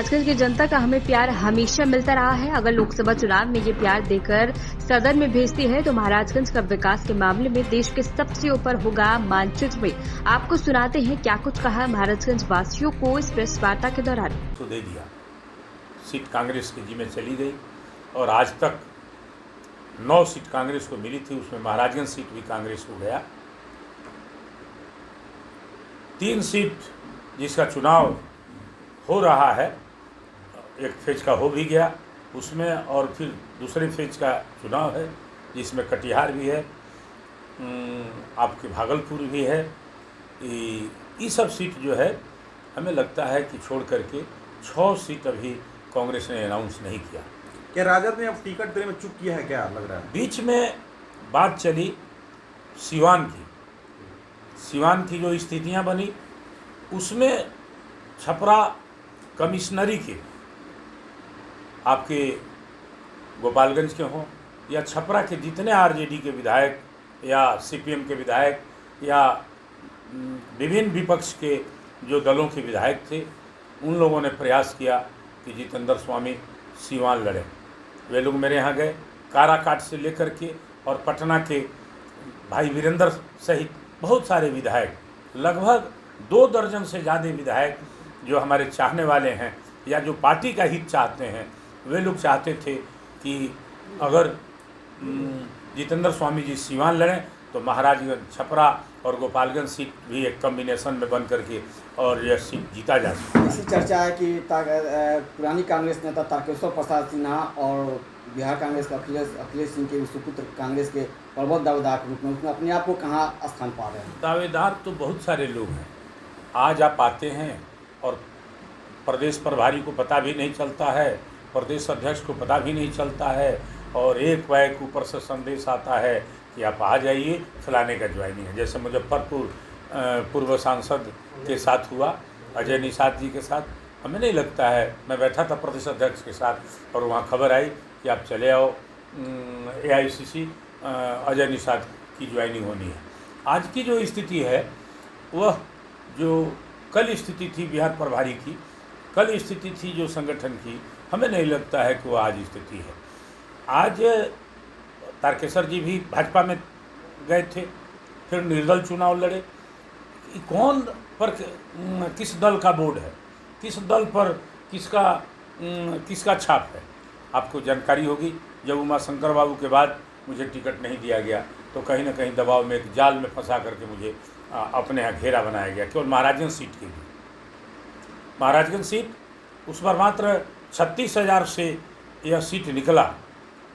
महाराजगंज की जनता का हमें प्यार हमेशा मिलता रहा है। अगर लोकसभा चुनाव में ये प्यार देकर सदन में भेजती है तो महाराजगंज का विकास के मामले में देश के सबसे ऊपर होगा मानचित्र में। आपको सुनाते हैं क्या कुछ कहा महाराजगंज वासियों को इस प्रेस वार्ता के दौरान। तो दे दिया, सीट कांग्रेस के जिम्मे चली गई और आज तक 9 सीट कांग्रेस को मिली थी, उसमें महाराजगंज सीट भी कांग्रेस को गया। 3 सीट जिसका चुनाव हो रहा है, एक फेज का हो भी गया उसमें, और फिर दूसरे फेज का चुनाव है जिसमें कटिहार भी है, आपके भागलपुर भी है। ये सब सीट जो है हमें लगता है कि छोड़ करके 6 सीट अभी कांग्रेस ने अनाउंस नहीं किया। क्या राजद ने अब टिकट देने में चूक किया है, क्या लग रहा है? बीच में बात चली सिवान की जो स्थितियां बनी, उसमें छपरा कमिश्नरी के आपके गोपालगंज के हों या छपरा के जितने आरजेडी के विधायक या सीपीएम के विधायक या विभिन्न विपक्ष के जो दलों के विधायक थे, उन लोगों ने प्रयास किया कि जितेंद्र स्वामी सीवान लड़े। वे लोग मेरे यहाँ गए, काराकाट से लेकर के और पटना के भाई वीरेंद्र सहित बहुत सारे विधायक, लगभग 2 दर्जन से ज़्यादा विधायक जो हमारे चाहने वाले हैं या जो पार्टी का हित चाहते हैं, वे लोग चाहते थे कि अगर जितेंद्र स्वामी जी सीवान लड़ें तो महाराजगंज, छपरा और गोपालगंज सीट भी एक कॉम्बिनेशन में बन करके और यह सीट जीता जा सकता है। ऐसी चर्चा है कि पुरानी कांग्रेस नेता तारकेश्वर प्रसाद सिन्हा और बिहार कांग्रेस का अखिलेश सिंह के सुपुत्र कांग्रेस के प्रबल दावेदार के रूप में उसमें अपने आप को कहाँ स्थान पा रहे हैं? दावेदार तो बहुत सारे लोग हैं। आज आप आते हैं और प्रदेश प्रभारी को पता भी नहीं चलता है, प्रदेश अध्यक्ष को पता भी नहीं चलता है, और एक बैक ऊपर से संदेश आता है कि आप आ जाइए, फलाने का ज्वाइनिंग है। जैसे मुजफ्फरपुर पूर्व सांसद के साथ हुआ, अजय निषाद जी के साथ। हमें नहीं लगता है, मैं बैठा था प्रदेश अध्यक्ष के साथ और वहाँ खबर आई कि आप चले आओ, AICC अजय निषाद की ज्वाइनिंग होनी है। आज की जो स्थिति है, वह जो कल स्थिति थी बिहार प्रभारी की, कल स्थिति थी जो संगठन की, हमें नहीं लगता है कि वो आज स्थिति है। आज तारकेश्वर जी भी भाजपा में गए थे, फिर निर्दल चुनाव लड़े। कौन पर किस दल का बोर्ड है, किस दल पर किसका छाप है, आपको जानकारी होगी। जब उमाशंकर बाबू के बाद मुझे टिकट नहीं दिया गया तो कहीं ना कहीं दबाव में एक जाल में फंसा करके मुझे अपने यहाँ घेरा बनाया गया, केवल महाराजगंज सीट के लिए। महाराजगंज सीट उस पर मात्र 36,000 से यह सीट निकला।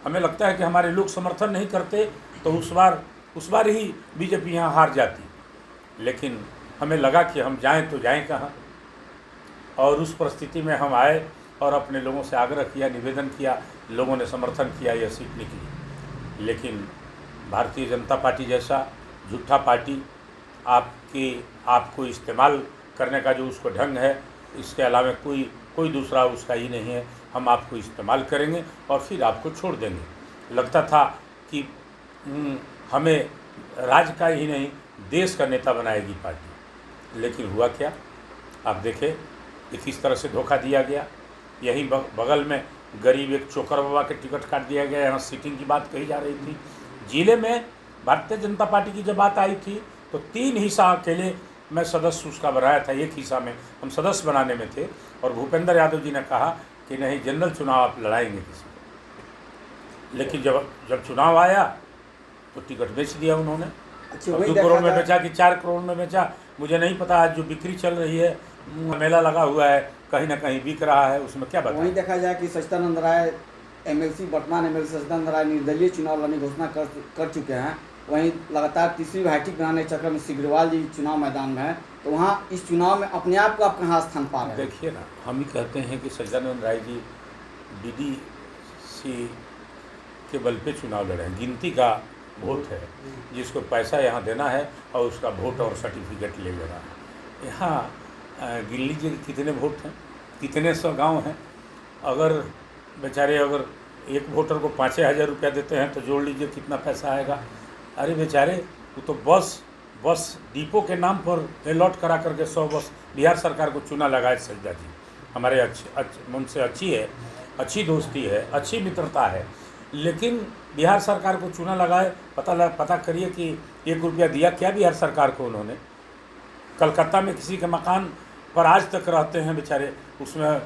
हमें लगता है कि हमारे लोग समर्थन नहीं करते तो उस बार ही बीजेपी यहाँ हार जाती, लेकिन हमें लगा कि हम जाएं तो जाएं कहाँ, और उस परिस्थिति में हम आए और अपने लोगों से आग्रह किया, निवेदन किया, लोगों ने समर्थन किया, यह सीट निकली। लेकिन भारतीय जनता पार्टी जैसा झूठा पार्टी आपको इस्तेमाल करने का जो उसको ढंग है, इसके अलावा कोई दूसरा उसका ही नहीं है। हम आपको इस्तेमाल करेंगे और फिर आपको छोड़ देंगे। लगता था कि हमें राज्य का ही नहीं देश का नेता बनाएगी पार्टी, लेकिन हुआ क्या आप देखें कि किस तरह से धोखा दिया गया। यहीं बगल में गरीब एक चोकर बाबा के टिकट काट दिया गया। यहाँ सीटिंग की बात कही जा रही थी। जिले में भारतीय जनता पार्टी की जब बात आई थी तो 3 हिस्सा अकेले मैं सदस्य उसका बनाया था, एक हिस्सा में हम सदस्य बनाने में थे, और भूपेंद्र यादव जी ने कहा कि नहीं, जनरल चुनाव आप लड़ाएंगे किसी को। लेकिन जब चुनाव आया तो टिकट बेच दिया उन्होंने। 2 करोड़ में बेचा कि 4 करोड़ में बेचा, मुझे नहीं पता। आज जो बिक्री चल रही है, मेला लगा हुआ है, कहीं ना कहीं बिक रहा है, उसमें क्या बताएं। वहीं देखा जाए कि सच्चिदानंद राय वर्तमान MLC सच्चिदानंद राय निर्दलीय चुनाव लड़ने की घोषणा कर चुके हैं। वहीं लगातार तीसरी हैट्रिक बनाने के चक्कर में सिग्रीवाल जी चुनाव मैदान में है, तो वहाँ इस चुनाव में अपने आप को आप कहाँ स्थान पा रहे हैं? देखिए ना, हम ही कहते हैं कि सच्चिदानंद राय जी BDC के बल पे चुनाव लड़े हैं। गिनती का वोट है, जिसको पैसा यहाँ देना है और उसका वोट और सर्टिफिकेट ले लेना है। यहाँ गिन लीजिए कितने वोट हैं, कितने 100 गाँव हैं। अगर बेचारे एक वोटर को 5,000 रुपया देते हैं तो जोड़ लीजिए कितना पैसा आएगा। अरे बेचारे, वो तो बस डिपो के नाम पर अलॉट करा करके 100 बस बिहार सरकार को चुना लगाए सज्जा जी। हमारे उनसे अच्छी दोस्ती है, अच्छी मित्रता है, लेकिन बिहार सरकार को चूना लगाए। पता करिए कि 1 रुपया दिया क्या बिहार सरकार को उन्होंने। कलकत्ता में किसी के मकान पर आज तक रहते हैं बेचारे, उसमें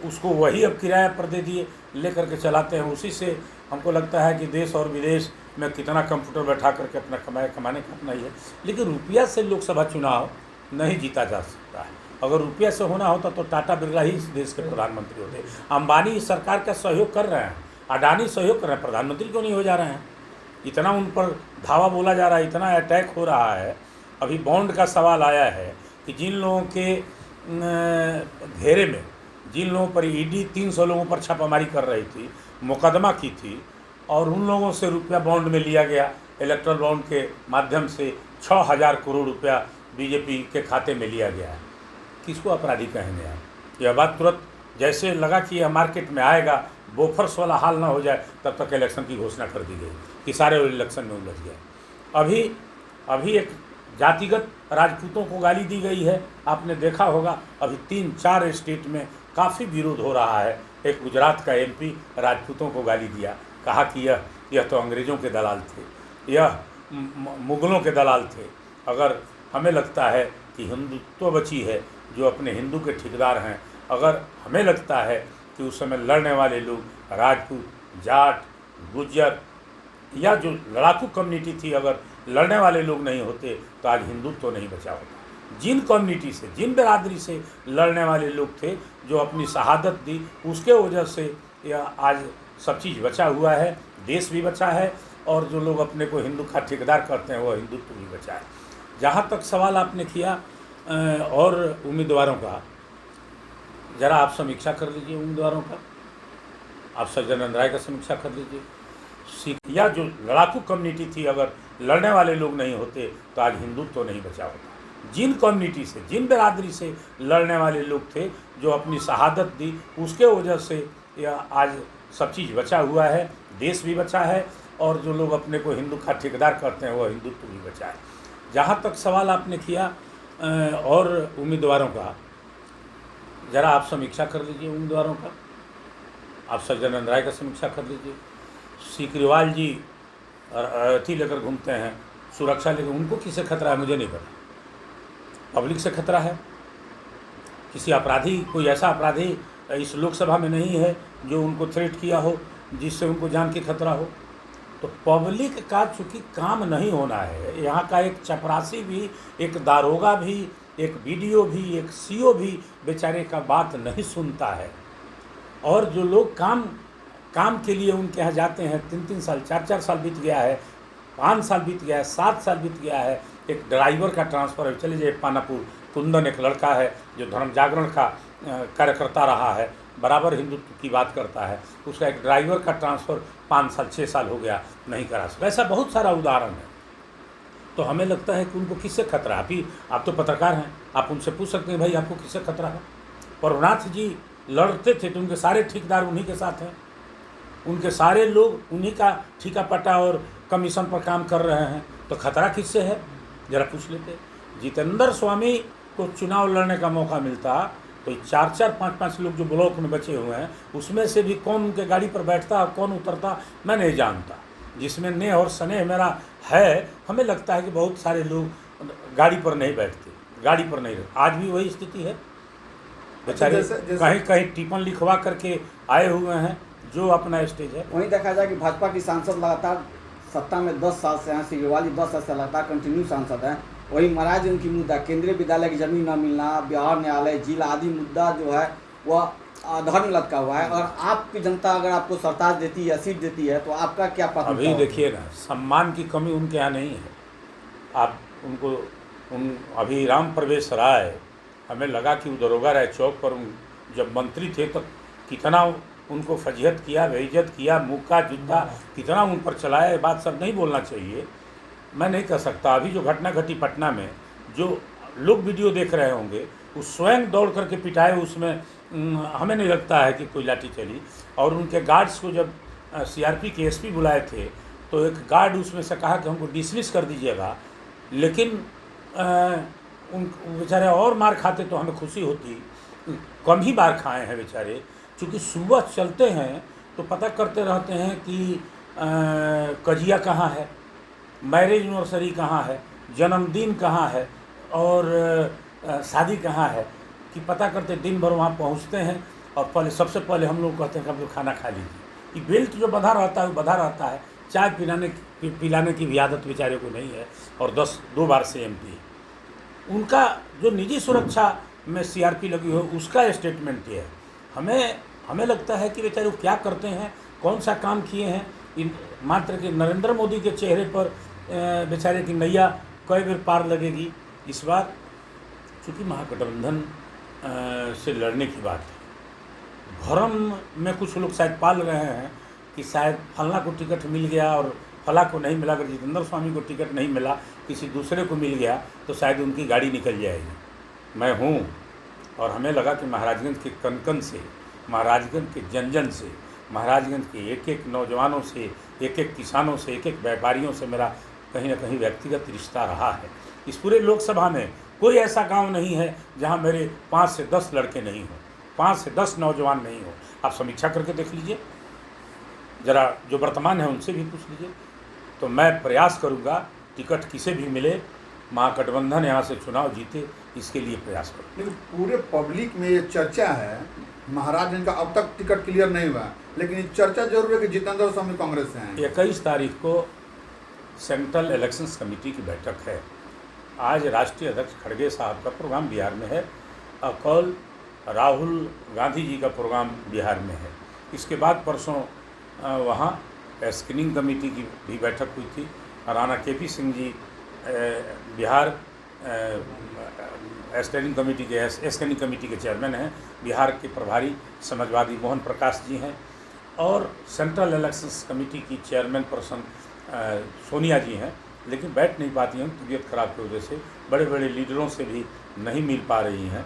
उसको वही अब किराया पर दे दिए, लेकर के चलाते हैं। उसी से हमको लगता है कि देश और विदेश में कितना कंप्यूटर बैठा करके अपना कमाने का अपना ही है। लेकिन रुपया से लोकसभा चुनाव नहीं जीता जा सकता है। अगर रुपया से होना होता तो टाटा बिरला ही इस देश के प्रधानमंत्री होते। अंबानी इस सरकार का सहयोग कर रहे हैं, अडानी सहयोग कर रहे हैं, प्रधानमंत्री क्यों नहीं हो जा रहे हैं? इतना उन पर धावा बोला जा रहा है, इतना अटैक हो रहा है। अभी बॉन्ड का सवाल आया है कि जिन लोगों के घेरे में, जिन लोगों पर ईडी 300 लोगों पर छापामारी कर रही थी, मुकदमा की थी, और उन लोगों से रुपया बॉन्ड में लिया गया, इलेक्ट्रल बॉन्ड के माध्यम से 6000 करोड़ रुपया बीजेपी के खाते में लिया गया है। किसको अपराधी कहेंगे आप? यह बात तुरंत जैसे लगा कि यह मार्केट में आएगा, बोफर्स वाला हाल ना हो जाए, तब तक इलेक्शन की घोषणा कर दी गई कि सारे इलेक्शन में उलझ गए। अभी एक जातिगत राजपूतों को गाली दी गई है, आपने देखा होगा। अभी 3-4 स्टेट में काफ़ी विरोध हो रहा है। एक गुजरात का MP राजपूतों को गाली दिया, कहा कि यह तो अंग्रेज़ों के दलाल थे, यह मुग़लों के दलाल थे। अगर हमें लगता है कि हिंदुत्व बची है, जो अपने हिंदू के ठेकेदार हैं, अगर हमें लगता है कि उस समय लड़ने वाले लोग राजपूत, जाट, गुज्जर या जो लड़ाकू कम्युनिटी थी, अगर लड़ने वाले लोग नहीं होते तो आज हिंदुत्व तो नहीं बचा होता। जिन कम्युनिटी से, जिन बिरादरी से लड़ने वाले लोग थे, जो अपनी शहादत दी, उसके वजह से यह आज सब चीज़ बचा हुआ है, देश भी बचा है, और जो लोग अपने को हिंदू का ठेकेदार करते हैं वो हिंदुत्व भी बचा है। जहाँ तक सवाल आपने किया और उम्मीदवारों का, ज़रा आप समीक्षा कर लीजिए उम्मीदवारों का। आप सज्जनानंद राय का समीक्षा कर लीजिए। या जो लड़ाकू कम्युनिटी थी, अगर लड़ने वाले लोग नहीं होते तो आज हिंदुत्व तो नहीं बचा होता। जिन कम्युनिटी से, जिन बिरादरी से लड़ने वाले लोग थे, जो अपनी शहादत दी, उसके वजह से यह आज सब चीज़ बचा हुआ है, देश भी बचा है, और जो लोग अपने को हिंदू का ठेकेदार करते हैं वो हिंदुत्व भी बचा है। जहाँ तक सवाल आपने किया और उम्मीदवारों का, ज़रा आप समीक्षा कर लीजिए उम्मीदवारों का। आप सज्जनानंद राय का समीक्षा कर लीजिए। सीकरीवाल जी अर्थी लेकर घूमते हैं, सुरक्षा लेकर, उनको किससे खतरा है मुझे नहीं पता। पब्लिक से खतरा है। किसी अपराधी, कोई ऐसा अपराधी इस लोकसभा में नहीं है जो उनको थ्रेट किया हो, जिससे उनको जान की खतरा हो। तो पब्लिक का चूँकि काम नहीं होना है, यहाँ का एक चपरासी भी, एक दारोगा भी, एक BDO भी, एक CO भी बेचारे का बात नहीं सुनता है। और जो लोग काम के लिए उनके यहाँ जाते हैं, 3-3 साल, 4-4 साल बीत गया है, 5 साल बीत गया है, 7 साल बीत गया है। एक ड्राइवर का ट्रांसफ़र है, चले जाइए पानापुर, कुंदन एक लड़का है जो धर्म जागरण का कार्यकर्ता रहा है, बराबर हिंदुत्व की बात करता है, उसका एक ड्राइवर का ट्रांसफ़र 5 साल 6 साल हो गया, नहीं करा सका। ऐसा बहुत सारा उदाहरण है। तो हमें लगता है कि उनको किससे खतरा है। आप तो पत्रकार हैं, आप उनसे पूछ सकते हैं भाई आपको किससे खतरा है। प्रभुनाथ जी लड़ते थे तो उनके सारे ठेकेदार उन्हीं के साथ हैं, उनके सारे लोग उन्हीं का ठेका पट्टा और कमीशन पर काम कर रहे हैं, तो खतरा किससे है ज़रा पूछ लेते। जितेंद्र स्वामी को चुनाव लड़ने का मौका मिलता तो 4-4, 5-5 लोग जो ब्लॉक में बचे हुए हैं, उसमें से भी कौन उनके गाड़ी पर बैठता और कौन उतरता मैं नहीं जानता। जिसमें नेह और स्नेह मेरा है, हमें लगता है कि बहुत सारे लोग गाड़ी पर नहीं बैठते, गाड़ी पर नहीं रहते। आज भी वही स्थिति है, बेचारे कहीं कहीं टिप्पण लिखवा करके आए हुए हैं जो अपना स्टेज है। वहीं देखा जाए कि भाजपा की सांसद लगातार सत्ता में 10 साल से हैं, सीकरीवाल जी 10 साल से लगातार कंटिन्यू सांसद हैं। वहीं महाराज उनकी मुद्दा, केंद्रीय विद्यालय की जमीन न मिलना, बिहार न्यायालय, जिला आदि मुद्दा जो है वह आधार में लटका हुआ है। और आपकी जनता अगर आपको सरताज देती है, सीट देती है, तो आपका क्या प्राथमिकता? अभी देखिए ना, सम्मान की कमी उनके यहाँ नहीं है। आप उनको अभी राम प्रवेश राय, हमें लगा कि दरोगा राय चौक पर जब मंत्री थे तो कितना उनको फजीहत किया, बेइज्जत किया, मुक्का जूता कितना उन पर चलाया। ये बात सब नहीं बोलना चाहिए, मैं नहीं कह सकता। अभी जो घटना घटी पटना में, जो लोग वीडियो देख रहे होंगे, वो स्वयं दौड़ करके पिटाए, उसमें हमें नहीं लगता है कि कोई लाठी चली। और उनके गार्ड्स को जब CRP के SP बुलाए थे तो एक गार्ड उसमें से कहा कि हमको डिसमिस कर दीजिएगा, लेकिन उन बेचारे और मार खाते तो हमें खुशी होती। कम ही बार खाए हैं बेचारे, क्योंकि सुबह चलते हैं तो पता करते रहते हैं कि कजिया कहाँ है, मैरिज एनिवर्सरी कहाँ है, जन्मदिन कहाँ है और शादी कहाँ है, कि पता करते दिन भर वहाँ पहुँचते हैं और पहले सबसे पहले हम लोग कहते हैं कि आप लोग खाना खा लीजिए। ये बेल्ट जो बंधा रहता है वो बंधा रहता है, चाय पिलाने की भी आदत बेचारे को नहीं है और 2 बार से MP है। उनका जो निजी सुरक्षा में CRP लगी हो उसका स्टेटमेंट ये है। हमें लगता है कि बेचारे वो क्या करते हैं, कौन सा काम किए हैं। इन मात्र के नरेंद्र मोदी के चेहरे पर बेचारे की नैया कई बार पार लगेगी। इस बार चूँकि महागठबंधन से लड़ने की बात है, भ्रम में कुछ लोग शायद पाल रहे हैं कि शायद फलना को टिकट मिल गया और फला को नहीं मिला, अगर जितेंद्र स्वामी को टिकट नहीं मिला किसी दूसरे को मिल गया तो शायद उनकी गाड़ी निकल जाएगी। मैं हूँ और हमें लगा कि महाराजगंज के कन से, महाराजगंज के जन से, महाराजगंज के एक नौजवानों से, एक किसानों से, एक व्यापारियों से मेरा कहीं ना कहीं व्यक्तिगत रिश्ता रहा है। इस पूरे लोकसभा में कोई ऐसा गांव नहीं है जहां मेरे 5 से 10 लड़के नहीं हों, 5 से 10 नौजवान नहीं हों। आप समीक्षा करके देख लीजिए, ज़रा जो वर्तमान है उनसे भी पूछ लीजिए। तो मैं प्रयास करूंगा टिकट किसे भी मिले, महागठबंधन यहाँ से चुनाव जीते, इसके लिए प्रयास करूँगा। लेकिन पूरे पब्लिक में ये चर्चा है, महाराजगंज का अब तक टिकट क्लियर नहीं हुआ, लेकिन ये चर्चा जरूर है कि जितेंद्र स्वामी कांग्रेस से हैं। 21 तारीख को सेंट्रल इलेक्शंस कमेटी की बैठक है। आज राष्ट्रीय अध्यक्ष खड़गे साहब का प्रोग्राम बिहार में है और कल राहुल गांधी जी का प्रोग्राम बिहार में है। इसके बाद परसों वहाँ स्क्रीनिंग कमेटी की भी बैठक हुई थी। Rana KP Singh ji Bihar standing committee के चेयरमैन हैं। बिहार के प्रभारी समाजवादी मोहन प्रकाश जी हैं और सेंट्रल इलेक्शंस कमेटी की चेयरमैन पर्सन सोनिया जी हैं, लेकिन बैठ नहीं पाती हैं तबीयत खराब की वजह से। बड़े बड़े लीडरों से भी नहीं मिल पा रही हैं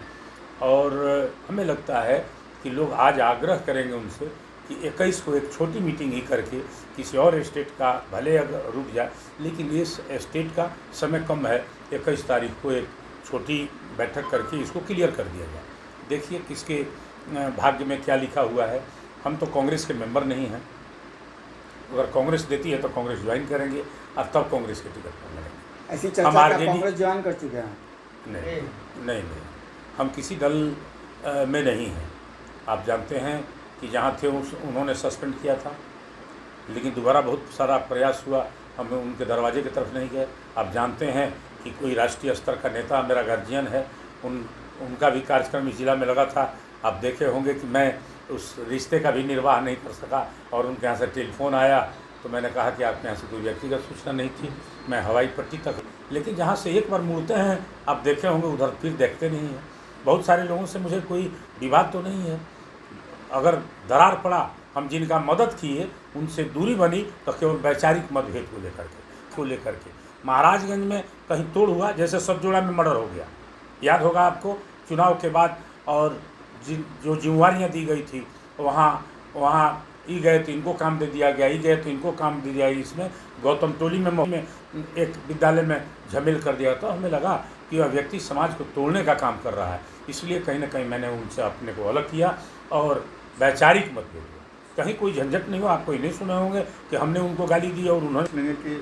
और हमें लगता है कि लोग आज आग्रह करेंगे उनसे कि 21 को एक छोटी मीटिंग ही करके किसी और स्टेट का भले अगर रुक जाए, लेकिन इस स्टेट का समय कम है, 21 तारीख को एक छोटी बैठक करके इसको क्लियर कर दिया जाए। देखिए किसके भाग्य में क्या लिखा हुआ है। हम तो कांग्रेस के मेंबर नहीं हैं, अगर कांग्रेस देती है तो कांग्रेस ज्वाइन करेंगे और तब कांग्रेस के टिकट पर लड़ेंगे। ऐसी चर्चा का कांग्रेस ज्वाइन कर चुके हैं? नहीं, हम किसी दल में नहीं हैं। आप जानते हैं कि जहाँ थे उन्होंने सस्पेंड किया था, लेकिन दोबारा बहुत सारा प्रयास हुआ, हम उनके दरवाजे की तरफ नहीं गए। आप जानते हैं कि कोई राष्ट्रीय स्तर का नेता मेरा गार्जियन है, उनका भी कार्यक्रम इस जिला में लगा था। आप देखे होंगे कि मैं उस रिश्ते का भी निर्वाह नहीं कर सका और उनके यहाँ से टेलीफोन आया तो मैंने कहा कि आपके यहाँ से कोई व्यक्तिगत सूचना नहीं थी, मैं हवाई पट्टी तक। लेकिन जहाँ से एक बार मुड़ते हैं आप देखे होंगे उधर फिर देखते नहीं हैं। बहुत सारे लोगों से मुझे कोई विवाद तो नहीं है, अगर दरार पड़ा हम जिनका मदद किए उनसे दूरी बनी तो केवल वैचारिक मतभेद को लेकर के महाराजगंज में कहीं तोड़ हुआ, जैसे सतजोड़ा में मर्डर हो गया, याद होगा आपको चुनाव के बाद, और जो जिम्मेवारियाँ दी गई थी वहाँ ई गए तो इनको काम दे दिया गया, ई गए तो इनको काम दे दिया। इसमें गौतम टोली में एक विद्यालय में झमेल कर दिया, तो हमें लगा कि वह व्यक्ति समाज को तोड़ने का काम कर रहा है, इसलिए कहीं ना कहीं मैंने उनसे अपने को अलग किया और वैचारिक मतभेद हुआ। कहीं कोई झंझट नहीं हो, आप कोई नहीं सुने होंगे कि हमने उनको गाली दी और उन्होंने कि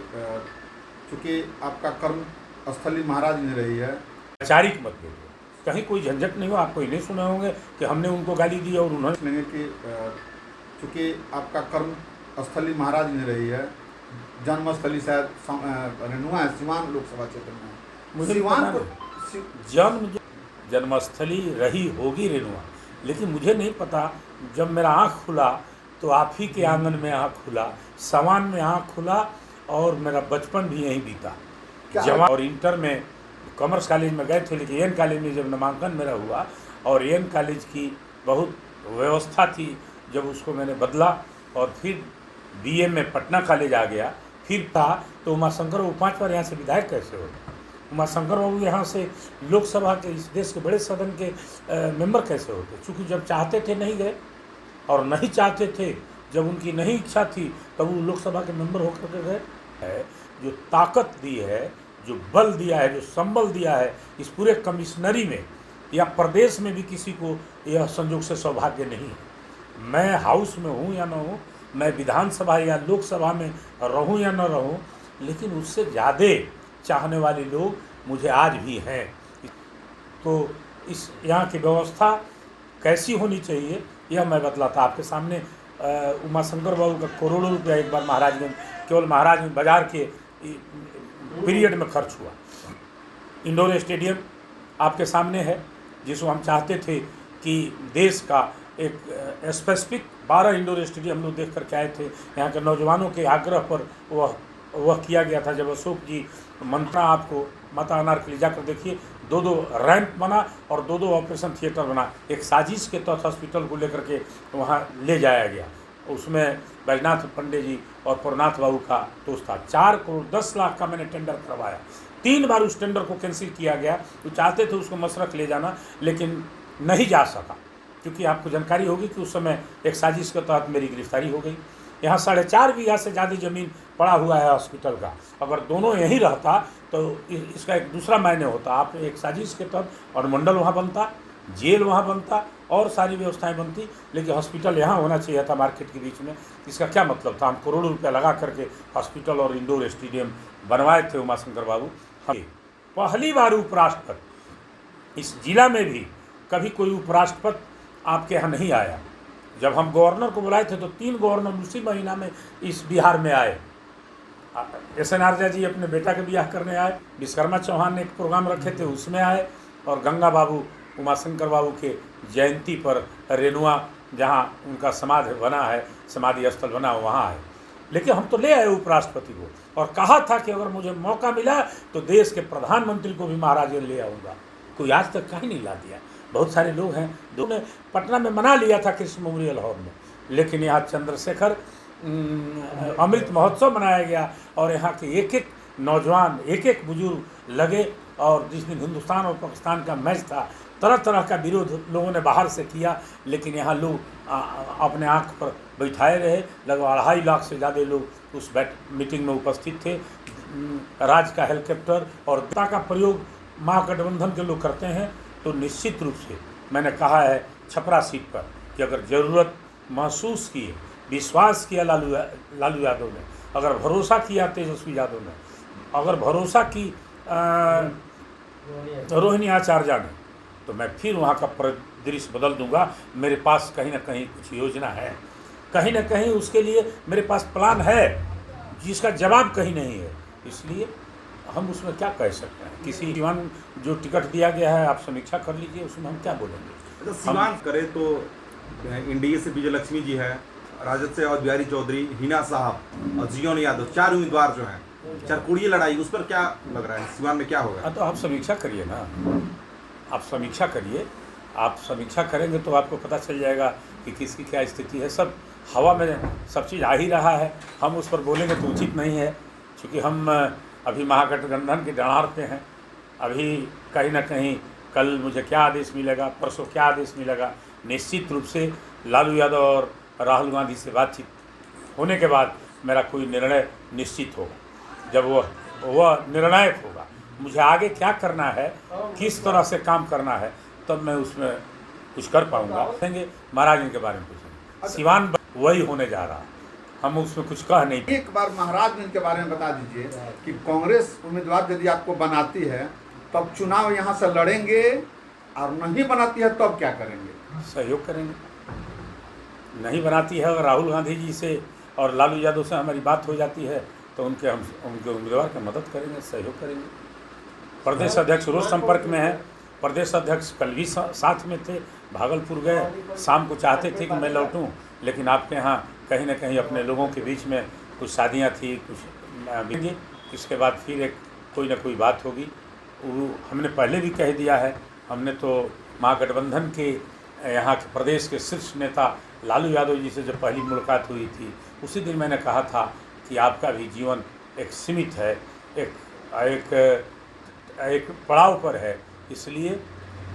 चूँकि आपका कर्म स्थली महाराज में रही है, वैचारिक मतभेद हुआ। कहीं कोई झंझट नहीं हो, आप कोई नहीं सुने होंगे कि हमने उनको गाली दी और उन्होंने कि चूँकि आपका कर्म स्थली महाराज में रही है, जन्मस्थली शायद रेनुआ है, सिवान लोकसभा क्षेत्र में। मुझे जन्मस्थली रही होगी रेनुआ, लेकिन मुझे नहीं पता। जब मेरा आँख खुला तो आप ही के आंगन में आँख खुला, सवान में आँख खुला और मेरा बचपन भी यहीं बीता। जवान और इंटर में कॉमर्स कॉलेज में गए थे, लेकिन एन कॉलेज में जब नामांकन मेरा हुआ और एन कॉलेज की बहुत व्यवस्था थी, जब उसको मैंने बदला और फिर BA में पटना कॉलेज आ गया, फिर था तो उमाशंकर बाबू 5 बार यहाँ से विधायक कैसे होते? उमाशंकर बाबू यहाँ से लोकसभा के इस देश के बड़े सदन के मेंबर कैसे होते? चूँकि जब चाहते थे नहीं गए और नहीं चाहते थे, जब उनकी नहीं इच्छा थी तब वो लोकसभा के मेंबर होकर के गए। है जो ताकत दी है, जो बल दिया है, जो संबल दिया है इस पूरे कमिश्नरी में, या प्रदेश में भी किसी को यह संयोग से सौभाग्य नहीं है। मैं हाउस में हूँ या न हूँ, मैं विधानसभा या लोकसभा में रहूँ या न रहूँ, लेकिन उससे ज़्यादा चाहने वाले लोग मुझे आज भी हैं। तो इस यहाँ की व्यवस्था कैसी होनी चाहिए यह मैं बतलाता आपके सामने। उमाशंकर बाबू का करोड़ों रुपया एक बार महाराजगंज, केवल महाराजगंज बाजार के पीरियड में खर्च हुआ। इंडोर स्टेडियम आपके सामने है, जिसको हम चाहते थे कि देश का एक स्पेसिफिक 12 इंडोर स्टेडियम हम लोग देख करके आए थे। यहाँ के नौजवानों के आग्रह पर वह किया गया था। जब अशोक जी मंत्रा, आपको माता अनारकली जाकर देखिए, 2-2 रैंप बना और 2-2 ऑपरेशन थिएटर बना। एक साजिश के तहत हॉस्पिटल को लेकर के वहाँ ले जाया गया। उसमें बैजनाथ पंडे जी और पुरनाथ बाबू का दोस्त था। 4 करोड़ 10 लाख का मैंने टेंडर करवाया। 3 बार उस टेंडर को कैंसिल किया गया। तो चाहते थे उसको मशरक ले जाना, लेकिन नहीं जा सका, क्योंकि आपको जानकारी होगी कि उस समय एक साजिश के तहत मेरी गिरफ्तारी हो गई। यहाँ 4.5 बीघा से ज़्यादा ज़मीन पड़ा हुआ है हॉस्पिटल का। अगर दोनों यहीं रहता तो इसका एक दूसरा मायने होता। आप एक साजिश के तहत अनुमंडल वहाँ बनता, जेल वहाँ बनता और सारी व्यवस्थाएं बनती, लेकिन हॉस्पिटल यहाँ होना चाहिए था मार्केट के बीच में। इसका क्या मतलब था? हम करोड़ों रुपया लगा करके हॉस्पिटल और इंडोर स्टेडियम बनवाए थे उमाशंकर बाबू। पहली बार उपराष्ट्रपति इस जिला में भी कभी कोई उपराष्ट्रपति आपके यहाँ नहीं आया। जब हम गवर्नर को बुलाए थे तो 3 गवर्नर उसी महीना में इस बिहार में आए। SN आर्या जी अपने बेटा के ब्याह करने आए, विश्वकर्मा चौहान ने एक प्रोग्राम रखे थे उसमें आए, और गंगा बाबू उमाशंकर बाबू के जयंती पर रेनुआ जहाँ उनका समाधि बना है, समाधि स्थल बना, वहाँ आए। लेकिन हम तो ले आए उपराष्ट्रपति को और कहा था कि अगर मुझे मौका मिला तो देश के प्रधानमंत्री को भी महाराज ले आऊँगा। कोई आज तक कहीं नहीं ला दिया। बहुत सारे लोग हैं जो ने पटना में मना लिया था कृष्ण मेमोरियल हॉल में, लेकिन यहाँ चंद्रशेखर अमृत महोत्सव मनाया गया और यहाँ के एक नौजवान, एक बुजुर्ग लगे। और जिस दिन हिंदुस्तान और पाकिस्तान का मैच था, तरह तरह का विरोध लोगों ने बाहर से किया, लेकिन यहाँ लोग अपने आँख पर बैठाए रहे। लगभग 2.5 लाख से ज़्यादा लोग उस मीटिंग में उपस्थित थे। राज्य का हेलीकॉप्टर और दत्ता का प्रयोग महागठबंधन के लोग करते हैं, तो निश्चित रूप से मैंने कहा है छपरा सीट पर कि अगर ज़रूरत महसूस की, विश्वास किया लालू यादव ने, अगर भरोसा किया तेजस्वी यादव ने, अगर भरोसा की रोहिणी आचार्य ने, तो मैं फिर वहाँ का परिदृश्य बदल दूंगा। मेरे पास कहीं ना कहीं कुछ योजना है, कहीं ना कहीं उसके लिए मेरे पास प्लान है, जिसका जवाब कहीं नहीं है। इसलिए हम उसमें क्या कह सकते हैं? किसी दीवान जो टिकट दिया गया है, आप समीक्षा कर लीजिए, उसमें हम क्या बोलेंगे। तो सीमांत करें तो एनडीए से विजय लक्ष्मी जी है, राजद से अवध बिहारी चौधरी, हिना साहब और जीवन यादव, 4 उम्मीदवार जो हैं, चरकुड़िए लड़ाई, उस पर क्या लग रहा है सीवान में क्या होगा? तो आप समीक्षा करिए ना, आप समीक्षा करिए। आप समीक्षा करेंगे तो आपको पता चल जाएगा कि किसकी क्या स्थिति है। सब हवा में सब चीज़ आ ही रहा है, हम उस पर बोलेंगे तो उचित नहीं है, क्योंकि हम अभी महागठबंधन के डणार पे हैं। अभी कहीं ना कहीं कल मुझे क्या आदेश मिलेगा, परसों क्या आदेश मिलेगा, निश्चित रूप से लालू यादव और राहुल गांधी से बातचीत होने के बाद मेरा कोई निर्णय निश्चित होगा। जब वह निर्णायक होगा, मुझे आगे क्या करना है, किस तरह से काम करना है, तब मैं उसमें कुछ कर पाऊँगा। कहेंगे महाराज इनके बारे में पूछेंगे। सिवान वही होने जा रहा है, हम उसमें कुछ कह नहीं। एक बार महाराजगंज के बारे में बता दीजिए कि कांग्रेस उम्मीदवार यदि आपको बनाती है तब चुनाव यहाँ से लड़ेंगे, और नहीं बनाती है तब क्या करेंगे? सहयोग करेंगे। नहीं बनाती है, अगर राहुल गांधी जी से और लालू यादव से हमारी बात हो जाती है तो उनके उम्मीदवार की मदद करेंगे, सहयोग करेंगे। प्रदेश अध्यक्ष रोज संपर्क में है, प्रदेश अध्यक्ष कल भी साथ में थे, भागलपुर गए, शाम को चाहते थे कि मैं लौटूं, लेकिन आपके यहाँ कहीं ना कहीं अपने लोगों के बीच में कुछ शादियाँ थी, कुछ इसके बाद फिर एक कोई ना कोई बात होगी। वो हमने पहले भी कह दिया है। हमने तो महागठबंधन के यहाँ के प्रदेश के शीर्ष नेता लालू यादव जी से जब पहली मुलाकात हुई थी, उसी दिन मैंने कहा था कि आपका भी जीवन एक सीमित है, एक पड़ाव पर है, इसलिए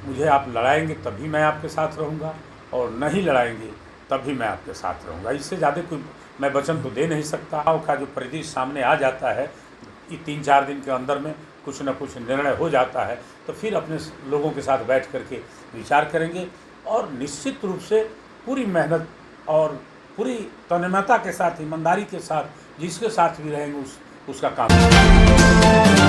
मुझे आप लड़ाएंगे तभी मैं आपके साथ रहूँगा, और नहीं लड़ाएंगे तब भी मैं आपके साथ रहूँगा। इससे ज़्यादा कोई मैं वचन तो दे नहीं सकता। का जो परिदृश्य सामने आ जाता है, ये 3-4 दिन के अंदर में कुछ कुछ न कुछ निर्णय हो जाता है तो फिर अपने लोगों के साथ बैठ करके विचार करेंगे और निश्चित रूप से पूरी मेहनत और पूरी तन्मयता के साथ, ईमानदारी के साथ जिसके साथ भी रहेंगे उसका काम